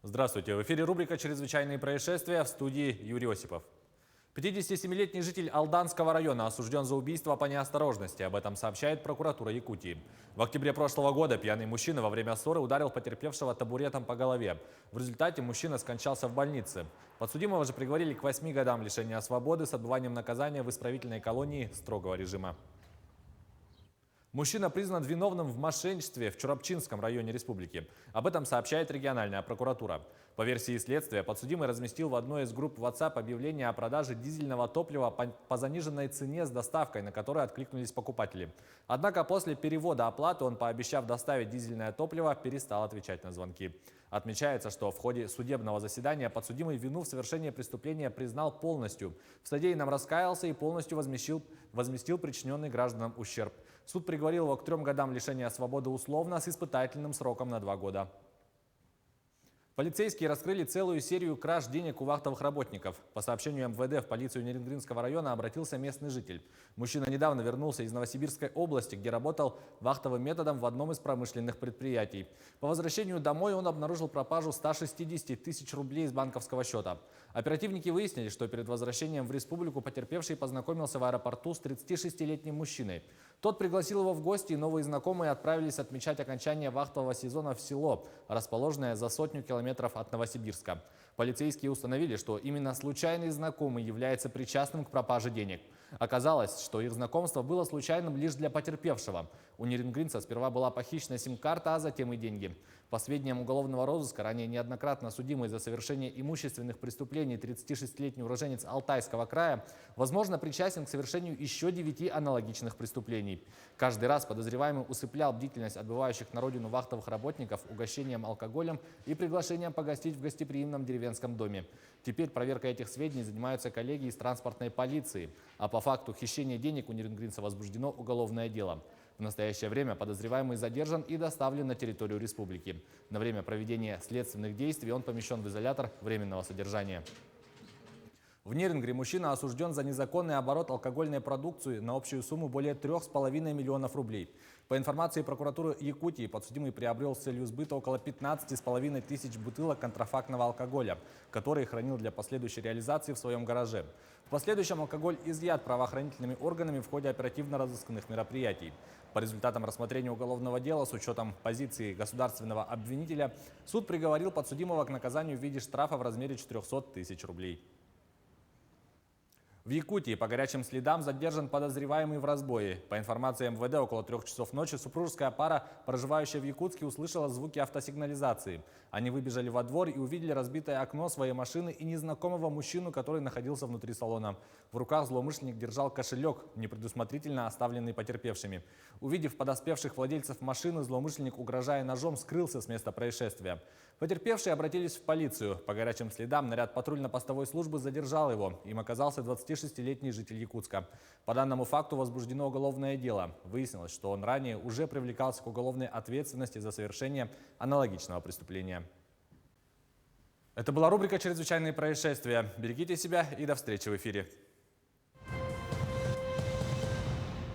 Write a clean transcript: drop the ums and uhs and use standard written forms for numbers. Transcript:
Здравствуйте. В эфире рубрика «Чрезвычайные происшествия», в студии Юрий Осипов. 57-летний житель Алданского района осужден за убийство по неосторожности. Об этом сообщает прокуратура Якутии. В октябре прошлого года пьяный мужчина во время ссоры ударил потерпевшего табуретом по голове. В результате мужчина скончался в больнице. Подсудимого же приговорили к 8 годам лишения свободы с отбыванием наказания в исправительной колонии строгого режима. Мужчина признан виновным в мошенничестве в Чурапчинском районе республики. Об этом сообщает региональная прокуратура. По версии следствия, подсудимый разместил в одной из групп WhatsApp объявление о продаже дизельного топлива по заниженной цене с доставкой, на которую откликнулись покупатели. Однако после перевода оплаты он, пообещав доставить дизельное топливо, перестал отвечать на звонки. Отмечается, что в ходе судебного заседания подсудимый вину в совершении преступления признал полностью. В содеянном раскаялся и полностью возместил причиненный гражданам ущерб. Суд приговорил его к 3 годам лишения свободы условно с испытательным сроком на 2 года. Полицейские раскрыли целую серию краж денег у вахтовых работников. По сообщению МВД, в полицию Нерюнгринского района обратился местный житель. Мужчина недавно вернулся из Новосибирской области, где работал вахтовым методом в одном из промышленных предприятий. По возвращению домой он обнаружил пропажу 160 тысяч рублей из банковского счета. Оперативники выяснили, что перед возвращением в республику потерпевший познакомился в аэропорту с 36-летним мужчиной. Тот пригласил его в гости, и новые знакомые отправились отмечать окончание вахтового сезона в село, расположенное за 100 километров от Новосибирска. Полицейские установили, что именно случайный знакомый является причастным к пропаже денег. Оказалось, что их знакомство было случайным лишь для потерпевшего. У нерюнгринца сперва была похищена сим-карта, а затем и деньги. По сведениям уголовного розыска, ранее неоднократно судимый за совершение имущественных преступлений 36-летний уроженец Алтайского края, возможно, причастен к совершению еще 9 аналогичных преступлений. Каждый раз подозреваемый усыплял бдительность отбывающих на родину вахтовых работников угощением алкоголем и приглашением погостить в гостеприимном деревенском доме. Теперь проверкой этих сведений занимаются коллеги из транспортной полиции. А по факту хищения денег у нерюнгринца возбуждено уголовное дело. В настоящее время подозреваемый задержан и доставлен на территорию республики. На время проведения следственных действий он помещен в изолятор временного содержания. В Нерюнгри мужчина осужден за незаконный оборот алкогольной продукции на общую сумму более 3,5 миллионов рублей. По информации прокуратуры Якутии, подсудимый приобрел с целью сбыта около 15,5 тысяч бутылок контрафактного алкоголя, который хранил для последующей реализации в своем гараже. В последующем алкоголь изъят правоохранительными органами в ходе оперативно-розыскных мероприятий. По результатам рассмотрения уголовного дела с учетом позиции государственного обвинителя, суд приговорил подсудимого к наказанию в виде штрафа в размере 400 тысяч рублей. В Якутии по горячим следам задержан подозреваемый в разбое. По информации МВД, около 3 часов ночи супружеская пара, проживающая в Якутске, услышала звуки автосигнализации. Они выбежали во двор и увидели разбитое окно своей машины и незнакомого мужчину, который находился внутри салона. В руках злоумышленник держал кошелек, непредусмотрительно оставленный потерпевшими. Увидев подоспевших владельцев машины, злоумышленник, угрожая ножом, скрылся с места происшествия. Потерпевшие обратились в полицию. По горячим следам наряд патрульно-постовой службы задержал его. Им оказался 26-летний житель Якутска. По данному факту возбуждено уголовное дело. Выяснилось, что он ранее уже привлекался к уголовной ответственности за совершение аналогичного преступления. Это была рубрика «Чрезвычайные происшествия». Берегите себя и до встречи в эфире.